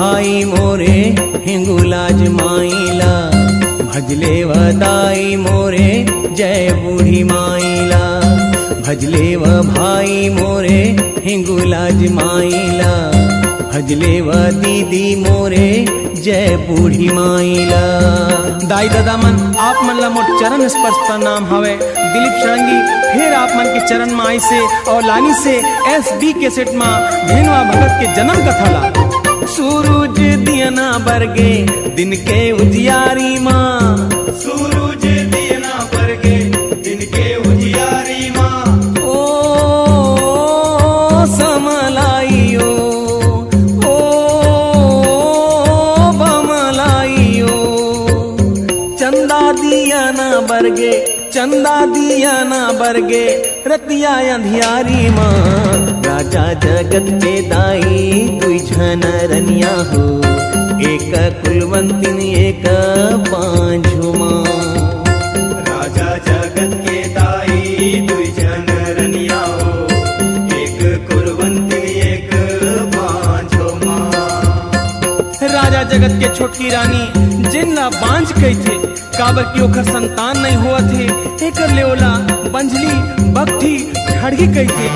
भाई मोरे हिंगुला जमाइला, भजले व दाई मोरे जय बूढ़ी माइला, भजले व भाई मोरे हिंगुला जमाइला, भजले व दीदी मोरे जय बूढ़ी माइला। दाई दादा मन आप मन ला मोर चरण स्पर्श प्रणाम हवे। दिलीप षडंगी फिर आप मन के चरण में आई से और लानी से एसबी कैसेट में भेनवा भगत के जन्म कथा ला। सूरज दियना बरगे दिन के उजियारी माँ, सूरज दियना बरगे दिन के उजियारी माँ। ओ समलाइयो ओ बमलाइयो, चंदा दियना बरगे चंदा दियना बरगे रतिया अंधियारी माँ। राजा जगत के दाई दुई झन रनिया हो, एक कुलवंतिन एक पांझु माँ। राजा जगत के दाई दुई जन रनिया हो, एक कुलवंतिन एक पांझो माँ। राजा जगत के छोटकी रानी जिन ला बांझ कही थे, काबर की ओखर संतान नहीं हुआ थे, एकर ले ओला बंझली बगठी खड़गी कही थे।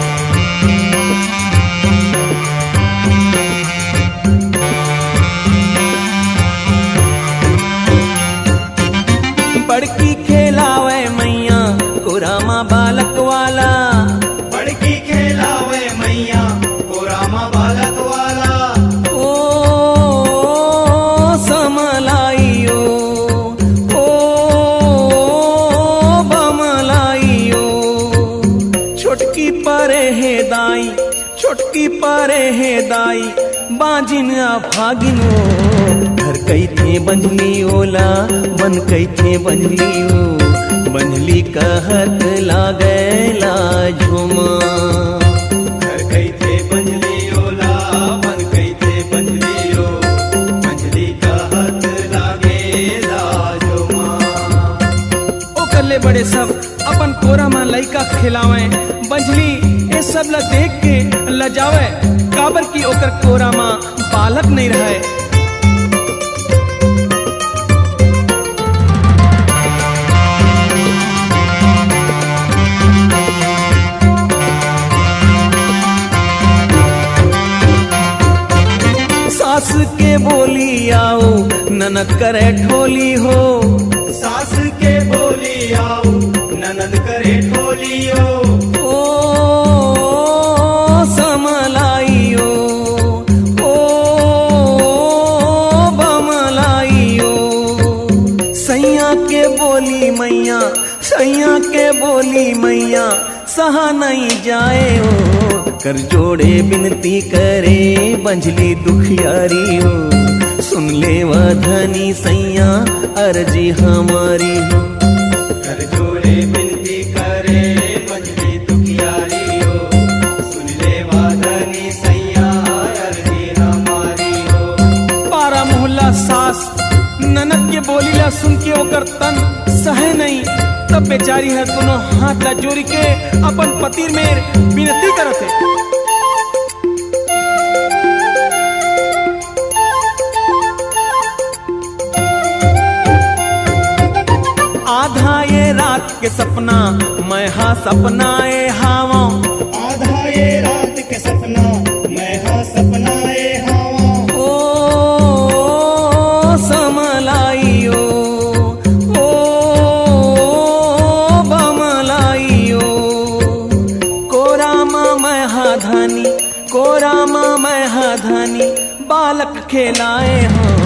बड़की खेलावे मैया कोरामा बालक वाला, बड़की खेलावे मैया कोरामा बालक वाला। ओ समलाइयो ओ बमलाइयो, छोटकी परे है दाई छोटकी परे है दाई, बाजिन आ भागिनो घर कई थे बंधली ओला बन कई थे बंधली ओ, बंधली कहत लागैला झुमा। घर कई थे बंजली ओला बन कई थे बंजली ओ, बंजली कहत लागे लाजो माँ। ओकर ले बड़े सब अपन कोरा में लइका खिलावे, बंझली ये सब ला देख के लजावे, काबर की ओकर कोरा में बालक नहीं रहे। सास के बोली आओ ननद करे ठोली हो, सास के बोली आओ ननद करे ठोलियो। ओ समलाइयो ओ बमलाइयो, सैया के बोली मैया सैया के बोली मैया सहा नहीं जाए हो, कर जोड़े बिनती करे बंझली दुखियारी हो, सुन ले वधनी सैया अर्जी हमारी हो। कर जोड़े बिनती करे बंजली दुखियारी हो, सुन ले वादनी सैया अर्जी हमारी हो। पारा मोहल्ला सास ननद के बोली ला सुन के ओकर तन सहे नहीं, तब बेचारी है दोनों हाथ ला जोड़ी के अपन पति में विनती करते। आधा ये रात के सपना मैं हाँ सपनाए हावा, आधा ये रात के सपना मैं हाँ सपनाए हावा। ओ समलाइयो ओ बमलाइयो, कोरामा मैं हा धानी कोरामा मैं हा धानी, बालक खेलाए हाँ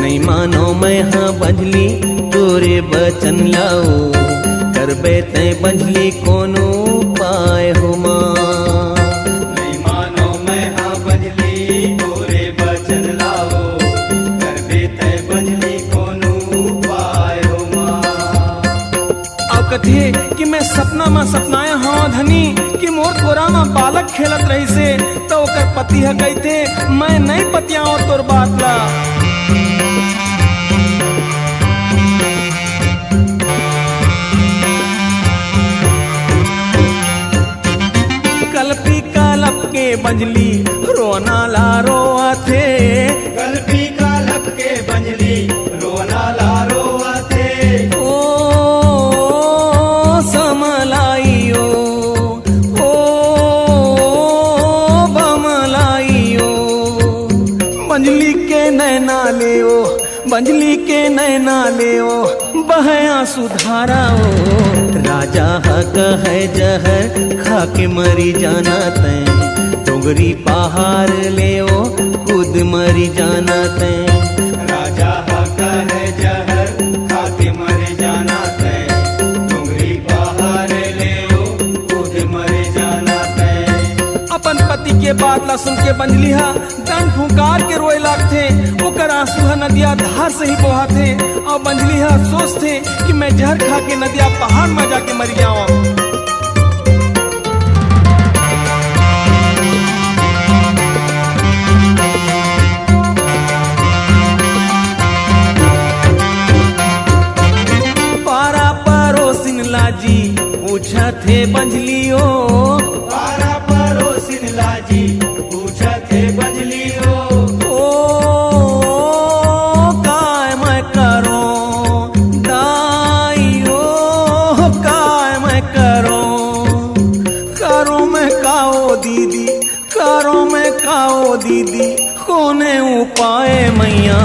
नहीं मानो मैं हाँ बंझली तोरे बचन लाओ, करबे तय बंझली कोनो पाए हो माँ। नहीं मानो मैं हाँ बंजली तोरे बचन लाओ, करबे तय बंजली कोनो पाए हो माँ। अब कथे कि मैं सपना में सपनाया हाँ धनी कि मोर कोरा में बालक खेलत रही से, तो ओकर पति है गई थे मैं नहीं पतियाओ तोर बात ला। कलपी कलप के बंजली रोना ला रोआ थे, कल नैना ले ओ बहया सुधाराओ राजा हक है जहर खा के मरी जाना तैं डोंगरी पहाड़ ले ओ खुद मरी जाना तैं राजा हक है जहर खा के मर जाना तय डोंगरी पहाड़ ले ओ खुद मर जाना तय। अपन पति के बात ला सुन के बंजलिहा दन फुकार के रोए लागथे ओकर आंसू ह नदिया धार से ही बहा थे और बंजलिहा सोचथे कि मैं जहर खा के नदिया पहाड़ में जाके मर जाऊं। पारा परोसिन लाजी पूछा थे बंजलियो पारा परोसिन लाजी पूछा थे बंजलियो काय मैं करो दाइयो काय मैं करो मैं काओ दीदी करो मैं काओ दीदी कोने उपाय मैया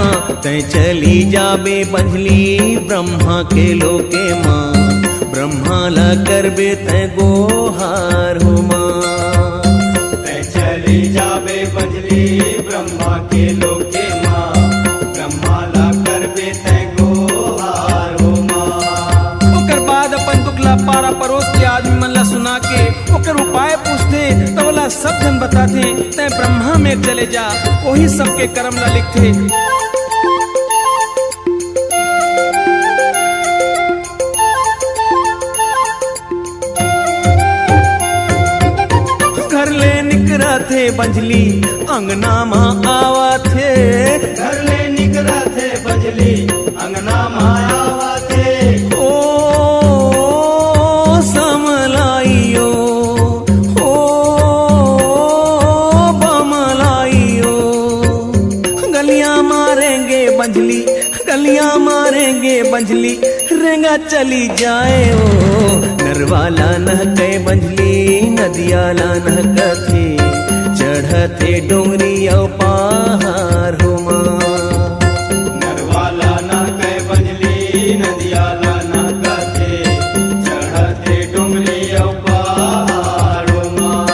तै चली जाबे बंजली ब्रह्मा के लोके माँ ब्रह्मा ला करबे तै गोहार हो माँ तय चली जाबे बंजली ब्रह्मा के लोके माँ ब्रह्मा ला करबे तय गोहार हो माँ। ओकर बाद अपन दुखला पारा परोस के आदमी मन ला सुना के ओकर उपाय पूछते तबला सब जन बताते तै ब्रह्मा में चले जा वही सबके कर्म ला लिखते। घर ले निकरा थे बंजली अंगना माँ आवा थे घर ले निकरा थे बंजली अंगना मायावा थे ओ समलाइयो ओ बमलाइयो गलियां मारेंगे बंजली गलियां मारेंगे बंजली रेंगा चली जाए ओ नरवाला नह के बंजली नदियाला नह कथे चढ़ते डोंगरी औ पहाड़ हो माँ नरवाला ना कह बंजली नदियाला ना कथे चढ़ते डोंगरी औ पहाड़ो माँ।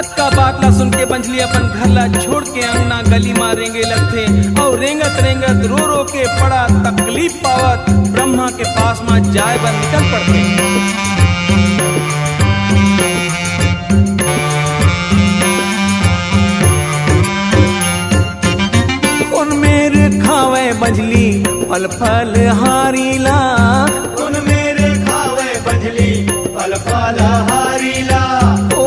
अक्का बात ला सुन के बंजली अपन घर ला छोड़ के अंगना गली माँ रेंगे लगथे और रेंगत रेंगत रो रो के बड़ा तकलीफ पावत ब्रह्मा के पास में जाए बर निकल पड़ते। उन मेरे खावे बंजली फल फल हारीला उन मेरे खावे बंजली फल फल हारीला ओ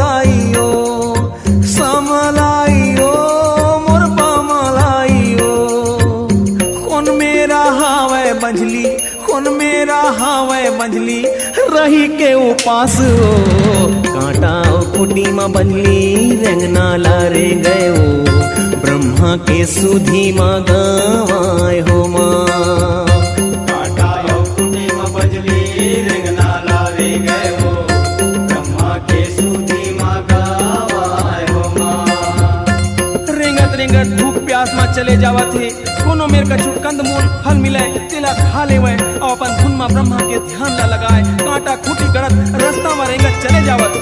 दाइयो समलाइयो मोर बमलाइयो कौन मेरा हावे बंजली कौन मेरा हावे बंजली रही के उपास ओ कांटा कुटी माँ बंजली रेंगना ला रे गयो ब्रह्मा के सुधी माँ गावाय हो माँ कांटा औ कुटी में बंजली रेंगना ला रे गए हो ब्रह्मा के सूदी माँ गावाय हो माँ। रेंगत रेंगत भूख प्यास में चले जावा थे कोनो मेर कछु कंद मूल फल मिले तेला खा लेवे और अपन धुन में ब्रह्मा के ध्यान ला लगाए कांटा खूटी गड़त रास्ता में रेंगत चले जावत।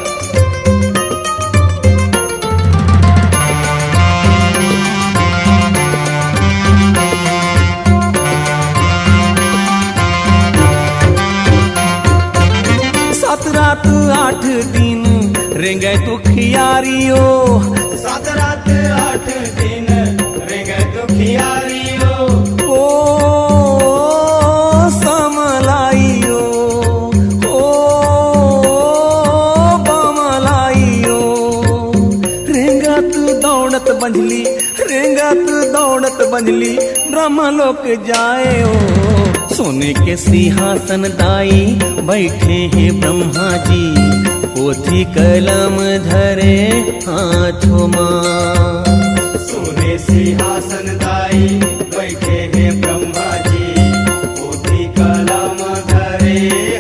सात रात 8 दिन रेंगे तू खियारियो 7 रात 8 दिन रेंगे दुखियारियो ओ समलाइयो ओ बमलाइयो रेंगत दौड़त बंजली रेंगत दौड़त बंजली ब्रह्मलोक जाए ओ सोने के सिंहासन दाई बैठे हैं ब्रह्मा जी पोथी कलम धरे हाथों माँ सोने सिंहासन दाई बैठे हैं ब्रह्मा जी पोथी कलम धरे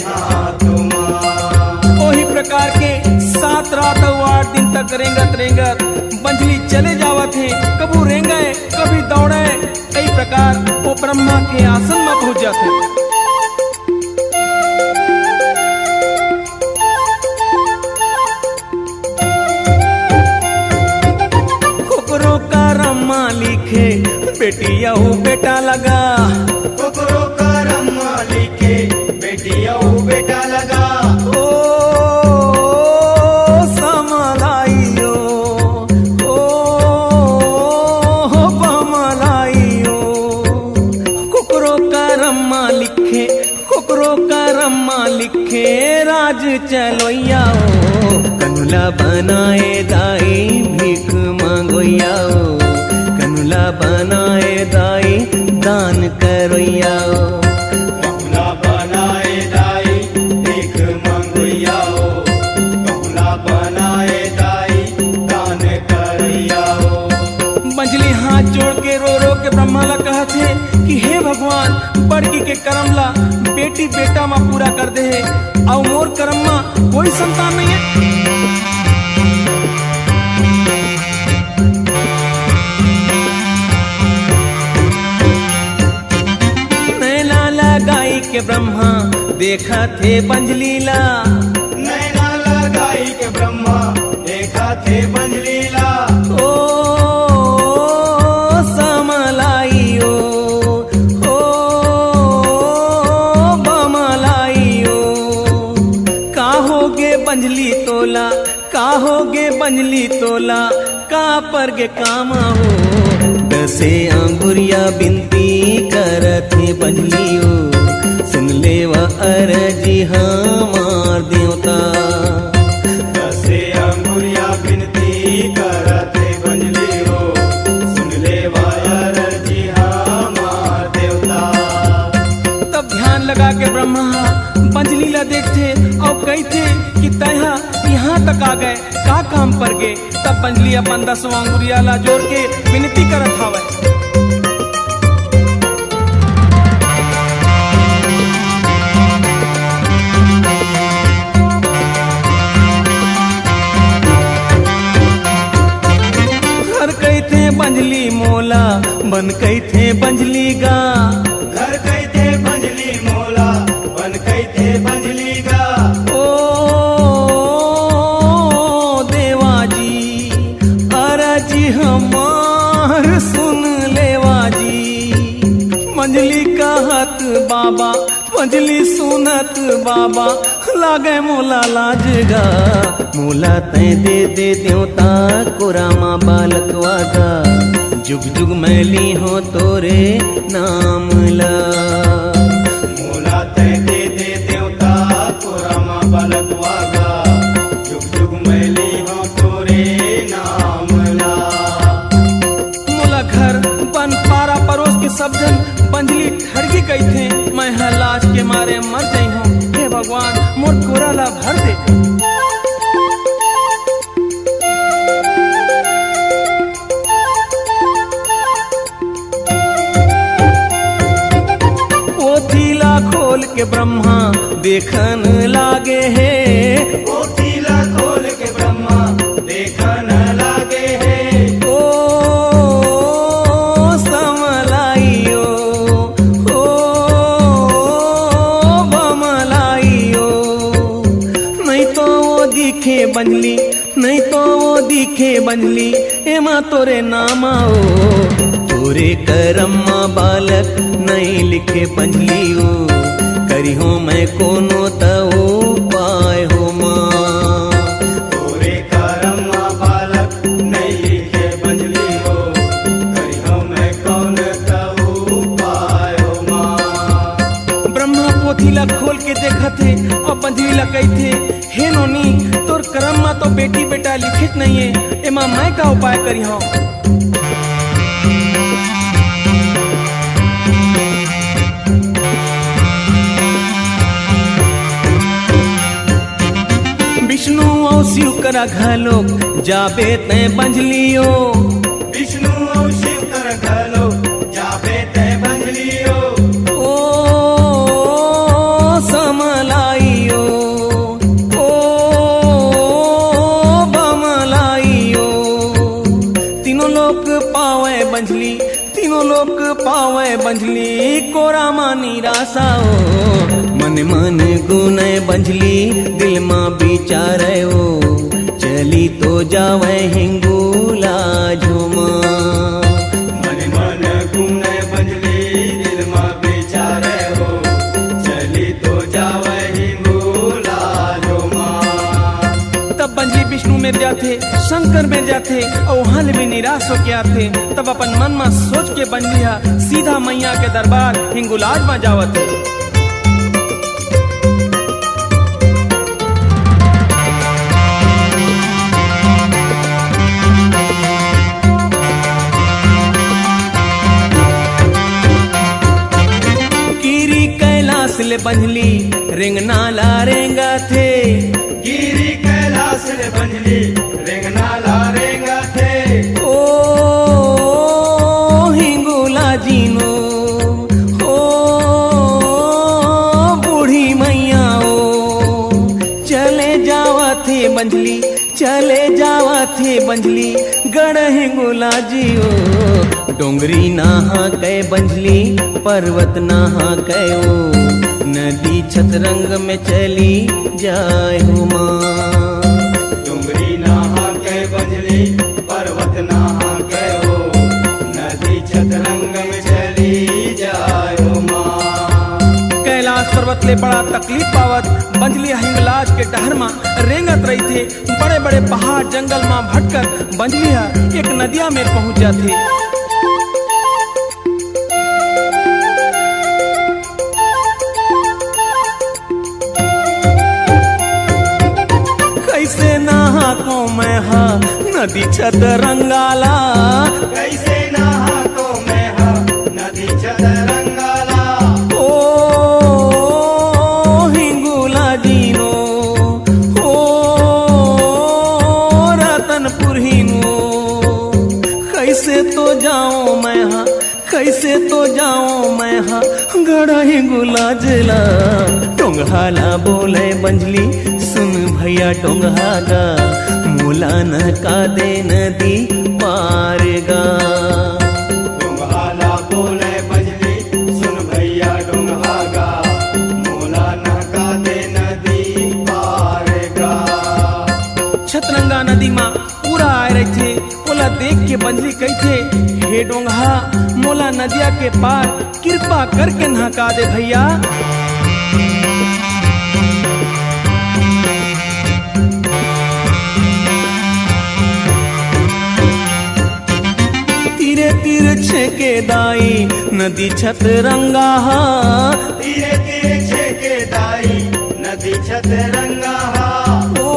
हाथों माँ। वही प्रकार के 7 रात और 8 दिन तक रेंगत रेंगत बंजली चले जावत थे कबू रेंगे कभी जाते। कोकरो का रम्मा लिखे बेटिया हो बेटा लगा, कोकरो का रम्मा लिखे बेटिया हो बेटा लगा। ओ समलाइयो, ओ बमलाइयो। कोकरो का रम्मा लिखे, कोकरो का रम्मा लिखे राज चलोया ओ, कनुला बनाए दाई भीख मांगोया ओ, कनुला बनाए दाई दान करोया ओ। कहुला बनाए दाई भीख मंगोया हो, कहुला बनाए दाई दान करैया हो। मंजली हाथ जोड़ के रो रो के ब्रह्मा ला कहते कि हे भगवान, बड़की के कर्म ला बेटी बेटा मा पूरा कर दे है, और मोर कर्म मा कोई संतान नहीं है। नैना लगाई के ब्रह्मा देखा थे बंजलीला, नैना लगाई के ब्रह्मा देखा थे बंजलीला। ओ समलाइयो, ओ बमलाइयो। काहोगे बंजली तोला, काहोगे बंजली तोला, का पर गे कामा हो। दसे अंगुरिया बिनती करथे बंजलियो, सुन ले व अरजी हमार देवता। दसे अंगुरिया बिनती करते बंजली हो, सुन ले वायर जी हमार देवता। तब ध्यान लगा के ब्रह्मा बंजली ला देखते और कहते कि तहा यहाँ तक आ गए, का काम पर गे। तब बंजली अपन 10 अंगुरिया ला जोड़ के विनती करत हवे। घर कहते बंजली मोला, बन कहते बंजली गा, घर कहते बंजली मोला, बन कहते बंजली गा। ओ देवाजी अरजी हमार सुन लेवाजी। मंजली कहत बाबा, मंजली सुनत बाबा, लागे मोला लाजगा। मोला तै दे दे देवता कोरामा बालकवा गा, जुग जुग मैली हो तोरे नाम ला। मोला ते दे दे देवता कोरामा बालकवा गा, जुग जुग मैली हो तोरे नाम ला। मोला घर बन पारा परोस के सब जन बंजली ठरगी गई थे, मैं लाज के मारे मर गई हूँ। हे भगवान मोर कोरा ला भर दे। पोथीला खोल के ब्रह्मा देखन लागे है, पोथीला खोल के ब्रह्मा देखन लागे है। ओ समलाइयो, ओ बमलाइयो। नहीं तो वो दिखे बंजली, नहीं तो वो दिखे बंजली, एमा तोरे नाम आओ। तोरे करम्मा बालक नहीं लिखे बंजलियो, करी हो मैं कोनो तऊ पाए हो माँ। तोरे करम्मा बालक नहीं लिखे बंजली हो, करी हो मैं कौन कहू पायो माँ। ब्रह्मा पोथीला खोल के देखत थे और बंजली ला कहते, हे नोनी तोर करम्मा तो बेटी बेटा लिखित नहीं है, एमा मैं का उपाय करी हूँ। विष्णु और शिव करा घलो जाबे ते बंजलियो, विष्णु और शिव कर घलो जाबे ते बंजलियो। ओ समलाइयो, ओ बमलाइयो। तीनों लोग पावे बंजली, तीनों विष्णु लोक पावे बंझली कोरा मानी रासाओ मन मन गुने बंझली दिल मां बिचारे ओ चली तो जावे हिंगुला झुमा मन मन गुने बंजली दिल मां बेचारे हो चली तो जावे हिंगोला झुमा। तब बंझली विष्णु मिल जाते शंकर मिल जाते और हल भी निराश हो के आते। तब अपन मन में सोच के बंझलिया सीधा मैया के दरबार हिंगुलाज में जावत है। ले बंझली रेंगनाला रेंगा थे गिरी कैलाश रे बंजली रेंगनाला रेंगा थे। ओ हिंगुला जीनो ओ बूढ़ी मैया ओ चले जावा थे बंझली चले जावा थे बंझली गढ़ हिंगुला जियो डोंगरी नहा कै बंझली पर्वत नहा कै ओ नदी छतरंग में चली जाए हो माँ। डुंगरी नहा के बंजली पर्वत नहा के हो नदी छतरंग में चली जाए हो माँ। कैलाश पर्वत ले बड़ा तकलीफ पावत बंझली हिंगलाज के डहर में रेंगत रही थे। बड़े बड़े पहाड़ जंगल में भटकर बंझली एक नदिया में पहुंच जाते। कैसे नहा को मैं हा नदी छतरंगाला कैसे नहा को मैं हा नदी छतरंगाला। ओ हिंगुला जीनो ओ रतनपुर हिनो कैसे तो जाऊं मैं हा कैसे तो जाऊं मैं हा गड़ा हिंगुला जिला टोंगहाला बोले बंझली सुन भैया टोंगहागा मोला न का दे नदी पार गा। डुंगहाला बोले बंजली सुन भैया डुंगहागा मोला न का दे नदी पार गा। छतरंगा नदी में पूरा आए रहे थे। ओला देख के बंझली कही थे हे डोंगहा मोला नदिया के पार कृपा करके नहका दे भैया। तीरे तीर छेके दाई नदी छतरंगा धीरे धीरे छेके दाई नदी छतरंगा। ओ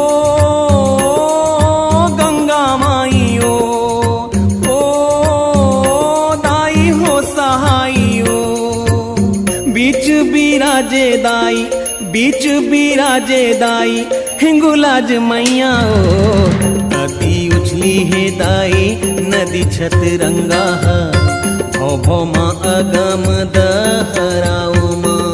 गंगा माई ओ दाई हो सहाई ओ बीच बिराजे दाई बीच बिराजे दाई हिंगुलाज मैया ओ अति उछली है दाई नदी छतरंगा भौ भौ माँ अगम दहराओ माँ।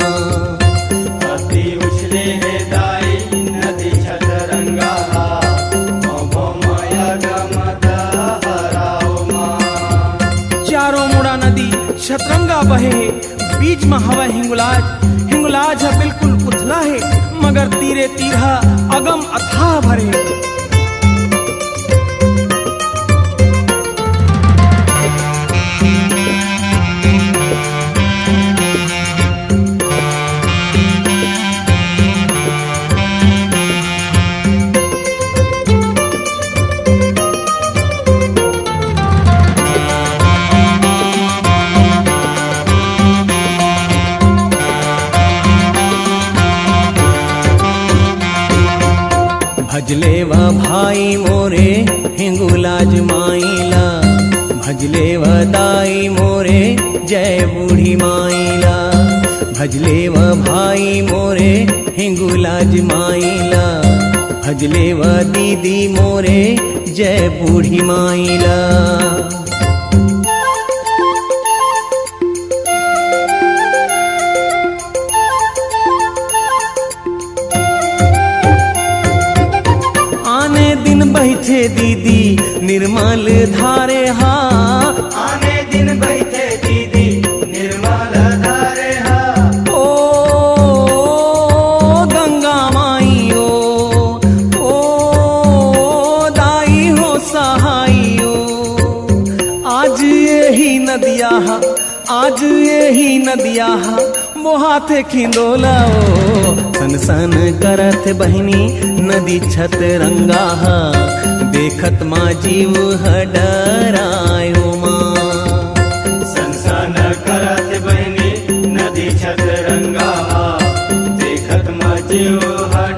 अति उछले है दाई नदी छतरंगा भौ भौ माया गमद हराओ माँ। चारों मुड़ा नदी छतरंगा बहे बीच में हवा हिंगुलाज हिंगुलाज है बिल्कुल उथला है मगर तीरे तीरहा अगम अथाह भरे। भजले वा भाई मोरे हिंगुलाज माइला भजले वा दाई मोरे जय बूढ़ी माइला भजले वा भाई मोरे हिंगुलाज माइला भजले वा दीदी मोरे जय बूढ़ी माइला। बैठे दीदी निर्मल धारे हा आने दिन बैठे आज यही नदिया वो हाथे खिंदोला सन सन करत बहनी नदी छत रंगा देखत माँ जीव डरायो माँ। संसन करत बहनी नदी छत रंगा देखत माँ जीव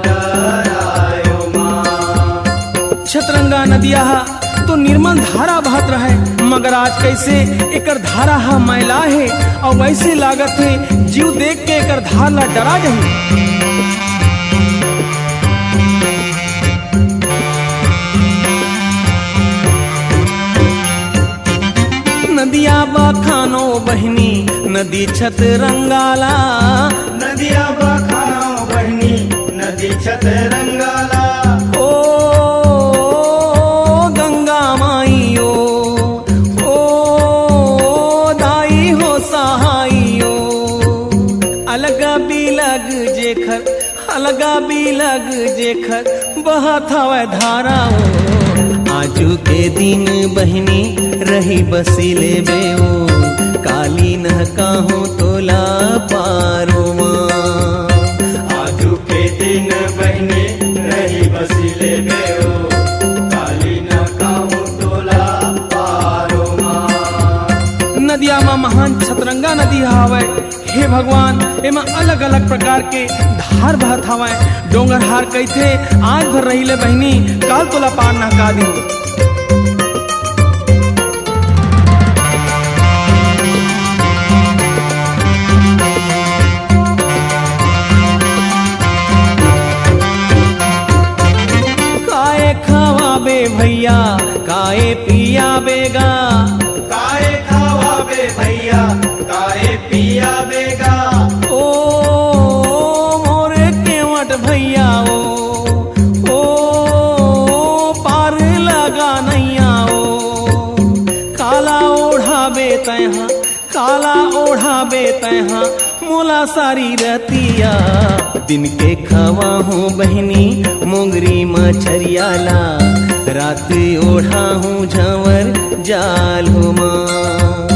डरायो माँ। छतरंगा नदिया तो निर्मल धारा बहत रहे, मगर आज कैसे एकर धारा मैला है और वैसे लागत है जीव देख के एकर धार ला डरा जाही। नदिया बखानो बहनी नदी छत रंगाला, नदिया बखानो बहनी नदी छत रंगाला। ओ गंगा माई ओ दाई हो सहाइयो अलगा बिलग जेखर अलगा बिलग जेखर बहत हवे धारा आजू के दिन बहनी रही बसीले बेओ काली न काहू तोला पारो माँ। आजू के दिन बहनी रही बसीले बेओ काली न काहू तोला पारो माँ। नदिया में महान छतरंगा नदी हवे। हे भगवान, एमा अलग अलग प्रकार के धार बहत हवे। डोंगर हार कैथे आज भर रहीले बहनी काल तोला पार नहका दी। काए खवाबे भैया काए पिया बेगा, काए खावाबे भैया काए पिया बेगा। ओ मोरे केवट भैया ओ पार लगा नैया काला ओढ़ाबे तैहा काला ओढ़ाबे तैहा मोला सारी रतिया दिन के खवा हूँ बहनी मोंगरी मछरियाला रात ओढ़ा हूँ झंवर जाल हो माँ।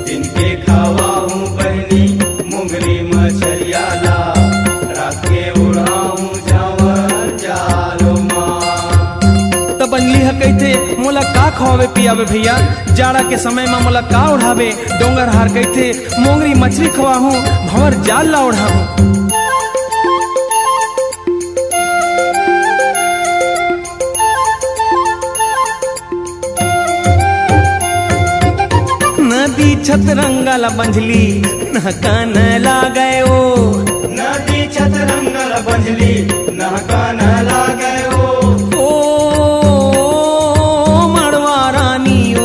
दिन के खावा हूँ बहनी मुंगरी मछरियाला रात के उड़ा हूँ जावर जालो माँ। तब बनली है कहते मोला का खवावे पियावे भैया जाड़ा के समय में मोला का ओढ़ावे। डोंगर हार कहते मोंगरी मछली खवा हूँ भंवर जाल ला ओढ़ा हूँ। नदी छतरंगा ला बंझली नहका न लागए ओ नदी छतरंगल बंझली नहका न लागे ओ मड़वा रानी ओ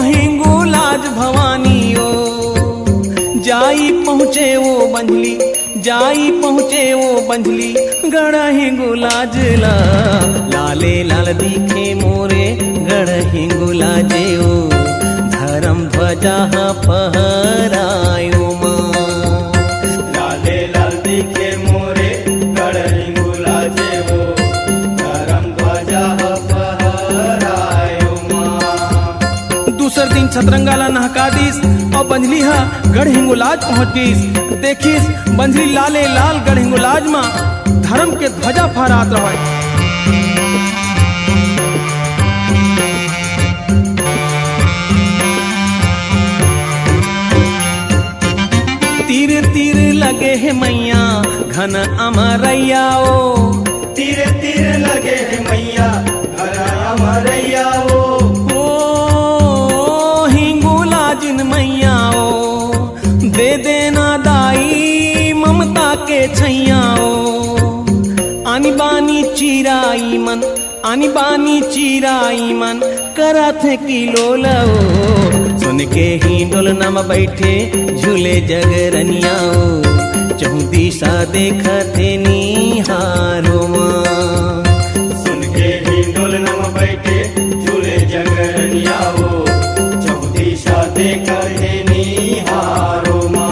हिंगुलाज भवानी जाई पहुँचे वो बंझली जाई पहुँचे वो बंझली गड़ा हिंगुलाज ला लाले लाल दिखे मोरे गढ़ हिंगुलाजे ओ धर्म ध्वजा फहरायो माँ। लाले लाल दिखे मोरे गढ़ हिंगुला जेवो धर्म ध्वजा फहरायो माँ। दूसर दिन छतरंगा ला नहका दीस और बंझली हा गढ़ हिंगुलाज पहुँच गईस। देखिस बंझली लाले लाल गढ़ हिंगुलाज में धर्म के ध्वजा फहरात रहे। तीर तीर लगे है मैया घन अमरैया ओ तीर तीर लगे है मैया घर अमरैया ओ हिंगुलाजिन मैया ओ दे देना दाई ममता के छैया ओ आनी बानी चिराई मन आनी बानी चिराई मन करत है किलो लो सुन के ही डोलना में बैठे झूले जगरनिया चौदिशा देखते निहारो माँ। सुन के ही डोलना में बैठे झूले जगरनिया हो चौदिशा देखते निहारो माँ।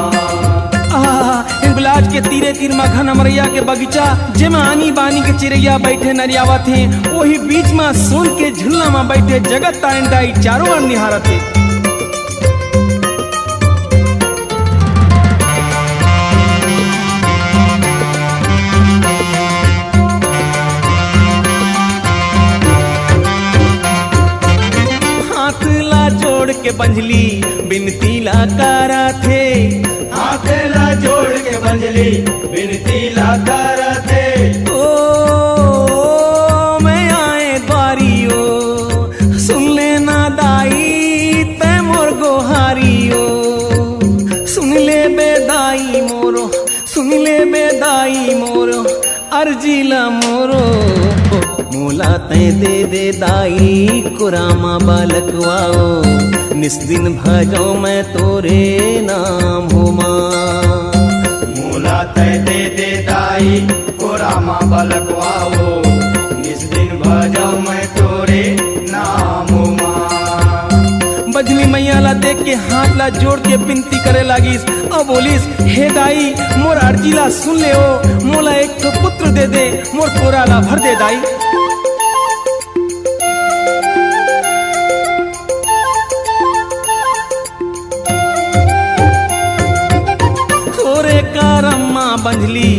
हिंगुलाज के तीरे तीर में घन अमरैया के बगीचा जेमा आनी बानी के चिड़ैया बैठे नरियावा थे वही बीच में सुन के झुलना में बैठे जगत तारंडाई चारों ओर निहारत थे। जोड़ के बंझली बिनती ला करा थे। हाथेला जोड़ के बंजली बिनती ला करते। ओ मैं आए द्वारियो सुन लेना दाई तै मोर गोहारियो। सुन ले बेदाई मोरो सुन ले बेदाई मोरो अर्जिला मोरो। मोला तै दे दे दाई कुरामा बालकवाओ। निस दिन भजो मैं तोरे नाम हो माँ। मोला तय दे दे दाई कोरामा बलकवाओ। इस दिन भजाओ मैं तोरे नाम माँ। बजली मैया ला देख के हाथ ला जोड़ के विनती करे लागिस और बोलिस, हे दाई मोर अर्जीला सुन ले ओ। मोला एक तो पुत्र दे दे मोर कोरा ला भर दे दाई। तोरे करम्मा बंझली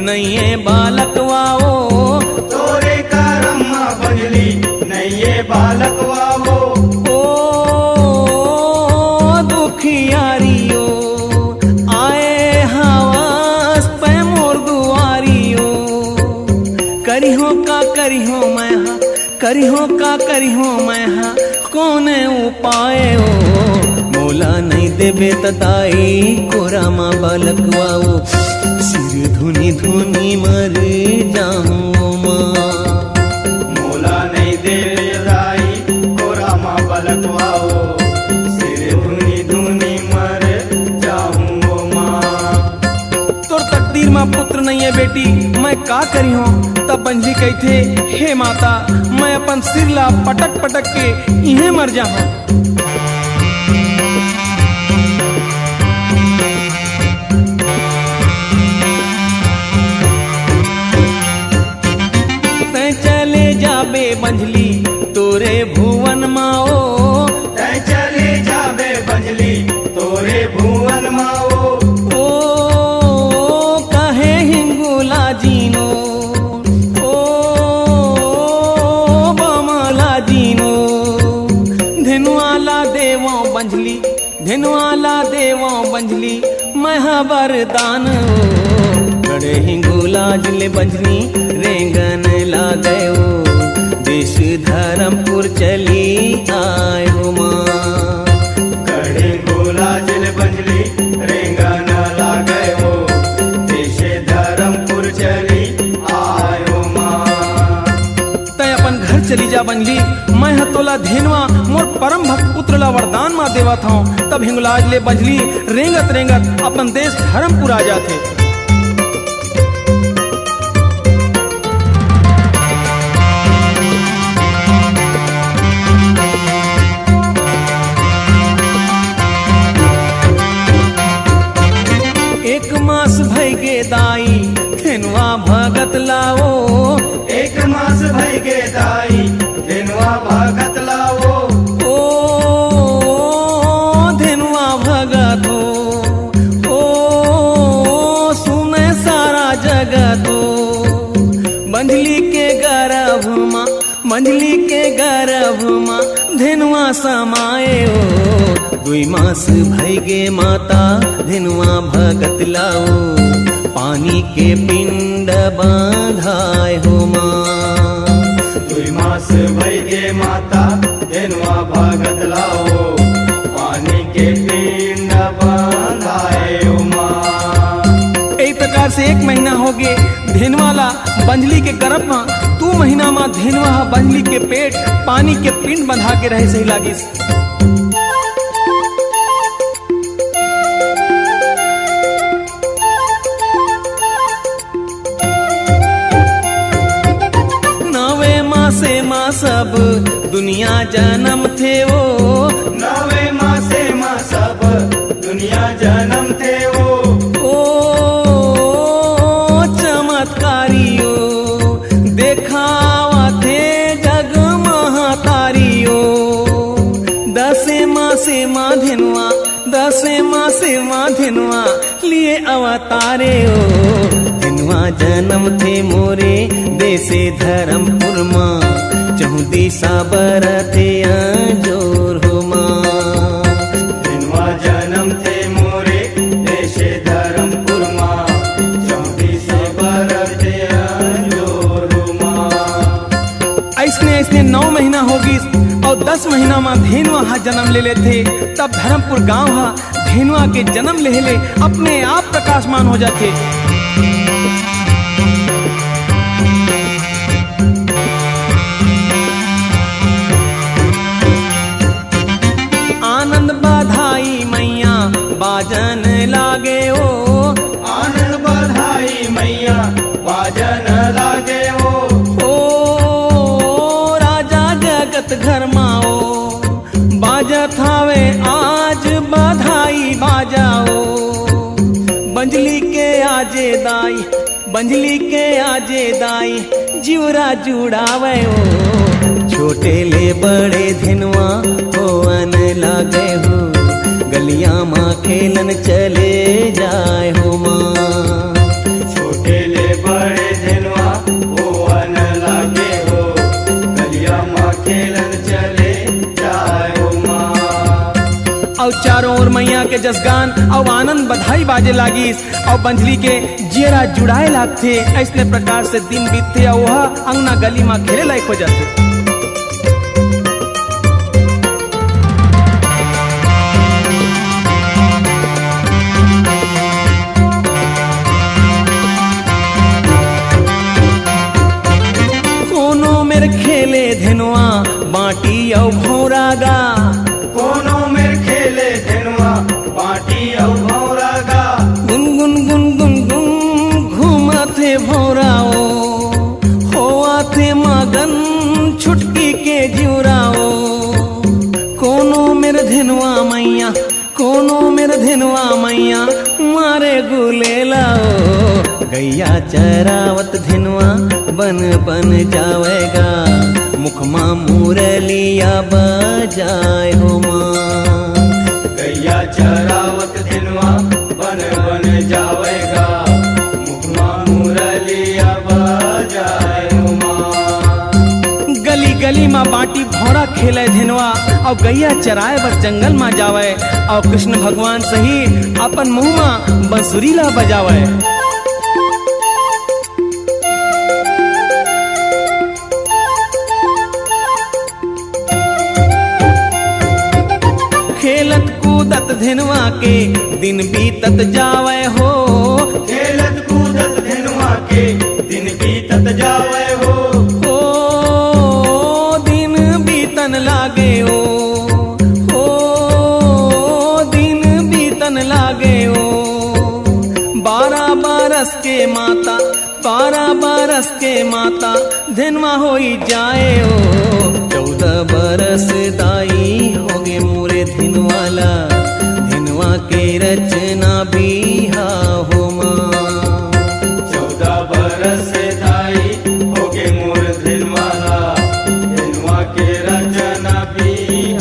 नैये बालकवाओ। तोरे करम्मा बंजली नैये बालकवाओ। ओ दुखियारियो आए हवास पे मोर दुआरियो। करिहो का करिहो मैं हा करिहो का करिहो मैं हा कोने उपाय ओ। मोला नहीं देबे तताई कोरामा बालकवाओ। सिर धुनी धुनी मर जाऊं माँ। मोला नहीं दे दाई कोरामा बलकवाओ। सिर धुनी धुनी मर जाऊं माँ। तोर तकदीर माँ पुत्र नहीं है बेटी मैं का करी हूँ। तब बंझली कही थे, हे माता मैं अपन सिर ला पटक पटक के इन्हें मर जाऊं। चले जाबे बंझली तोरे भुवन माओ। तय चले जाबे बंजली तोरे भुवन माओ। ओ कहे हिंगुला जीनो ओ बमला जीनो। धेनुआला देवो बंझली धेनुआला देवो बंझली महा वरदान ओ। बड़े हिंगुला जिले बंझली रेंगन ला गयो। देश धर्मपुर चली आयो माँ। कड़े गोला जिल बंजली रेंगन ला गयो। देश धर्मपुर चली आयो माँ। तय अपन घर चली जा बंझली मैं हतोला धेनवा मोर परम भक्त पुत्र ला वरदान माँ देवा था। तब हिंगुलाज ले बंझली रेंगत रेंगत अपन देश धर्मपुर आ जाते। एक मास भई गे दाई धेनुआ भगत लाओ। एक मास भई गे दाई धेनुआ भगत लाओ। ओ धेनुआ भगत हो ओ सुने सारा जगत हो। बंझली के गर्भ माँ बंझली के गर्भ माँ धेनुआ समाए ओ। 2 मास भई गे माता धेनुआ भगत लाओ। पानी के पिंड बांधाए हो माँ। 2 मास भई गे माता धेनुआ भगत लाओ। पानी के पिंड बांधाए हो माँ। एक प्रकार से 1 महीना हो गए धेनुआला बंझली के गर्भ में। 2 महीना में धेनुआ बंझली के पेट पानी के पिंड बंधा के रहे सही लागिस। से माँ सब दुनिया जन्म थे वो। 9वें मासे माँ सब दुनिया जन्म थे वो। ओ चमत्कारियो देखावा थे जग महातारियो। 10वें मासे माँ धेनुआ 10वें मासे माँ धेनुआ लिए अवतारे ओ। धेनुआ जन्म थे मोरे देसे धर्मपुर माँ। 4 दिशा बरते जोर हो माँ। जन्म ले लेते तब धर्मपुर गांव हा धेनुआ के जन्म ले ले अपने आप प्रकाशमान हो जाते। आनंद बधाई मैया बाजन लागे ओ, आनंद बधाई मैया बाजन लागे ओ राजा जगत घर माओ बाजत हावे आज बधाई बाजाओ। बंजली के आजे दाई, बंजली के आजे दाई जीवरा जुड़ावे ओ। छोटे ले बड़े धिनवा होवन लागे हो, गलियां माँ खेलन चले जाए हो माँ। छोटे ले बड़े धिनवा होवन लागे हो, गलियां माँ खेलन चले जाए हो माँ। और चारों ओर मैया के जसगान और आनंद बधाई बाजे लागिस और बंजली के जियरा जुड़ाए लागथे। ऐसने प्रकार से दिन बीतते और वह अंगना गली माँ खेले लायक हो जाते। कोनो मेरे खेले धेनुआ बाटी और भौरागा, कोनो मेर खेले धिनवा बाटी औ भौरागा। गुन गुन गुन गुन गुन घूमते भौराओ, होआते मगन छुटकी के जिउराओ। कोनो मेरे धेनुआ मैया, कोनो मेरे धेनुआ मैया मारे गुले लाओ। गैया चरावत धिनवा बन बन जावेगा, मुखमा मुरलिया बजाए हो माँ। गैया चरावत धिनवा बन बन जावेगा, मुखमा मुरलिया बजाए हो माँ। गली गली माँ बाटी भौरा खेले धिनवा और गैया चराए बस जंगल माँ जावे और कृष्ण भगवान सही अपन मुँह माँ बंसुरी ला बजावे। खेलत कूदत धिनवा के दिन बीतत जावे हो, खेलत कूदत धिनवा के दिन बीतत जावे हो। दिन बीतन लागे ओ, दिन बीतन लागे ओ। 12 बरस के माता, 12 बरस के माता धिनवा होई जाए ओ। 14 बरस दाई होगे मोरे धिनवाला, धिनवा के रचना भी हा हो माँ। 14 बरस दाई होगे मोर धिनवाला, धिनवा के रचना भी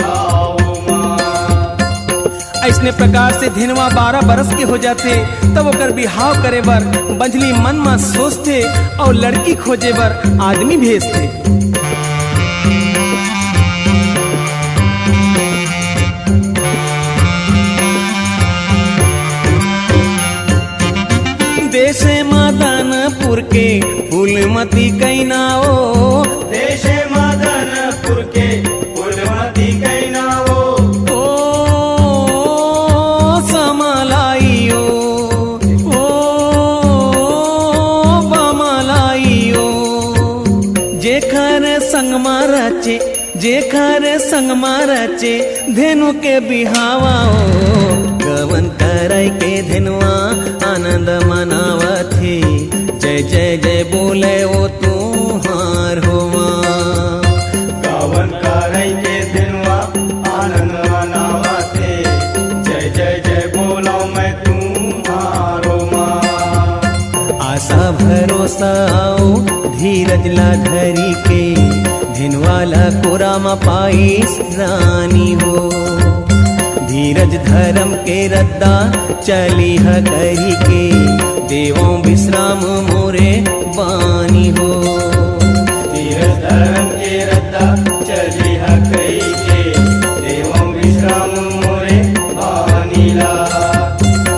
आओ माँ। ऐसने प्रकार से धिनवा 12 बरस के हो जाते तब ओकर बिहाव करे बर बंजली मन में सोचते और लड़की खोजे बर आदमी भेजते। देशे मदनपुर के फूलमती कैनाओ, देशे मदनपुर के फूलमती कैनाओ। समलाइयो बमलाइयो, जेखर संग रचे, जेखर संग रचे धेनु के बिहावाओ। गवन कराई के धिनवा आनंद मनावथे, जय जय जय बोले ओ तुहार हो माँ। गावन कराई के धिनवा आनंद मनावथे, जय जय जय बोलो मैं तुम्हारो माँ। आशा भरोसा आओ धीरज ला धरी के, धिनवाला कोरामा पाइस रानी हो। धीरज धर्म के रद्दा चली ह कही के, देवों विश्राम मोरे बानी हो। धीरज धर्म के रद्दा चली ह कही के, देवों विश्राम मोरे बानी ला।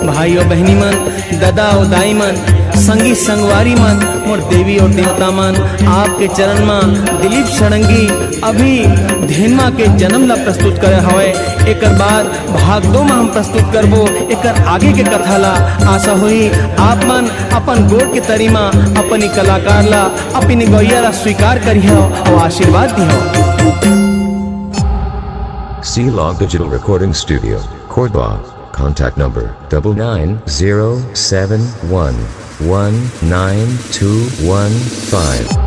भाइयों बहनी मन, दादा और दाई मन, संगी संगवारी मन मोर देवी और देवता मन आपके चरण में दिलीप षडंगी अभी धेनमा के जन्म ला प्रस्तुत करे हवे। एकर बाद भाग 2 में हम प्रस्तुत करबो एकर आगे के कथा ला। आशा हुई आप मन अपन गोड़ के तरीमा अपनी कलाकार ला अपनी गौया ला स्वीकार करियो और आशीर्वाद दियो। C-Log Digital Recording Studio, Cordoba. Contact number 99071192215.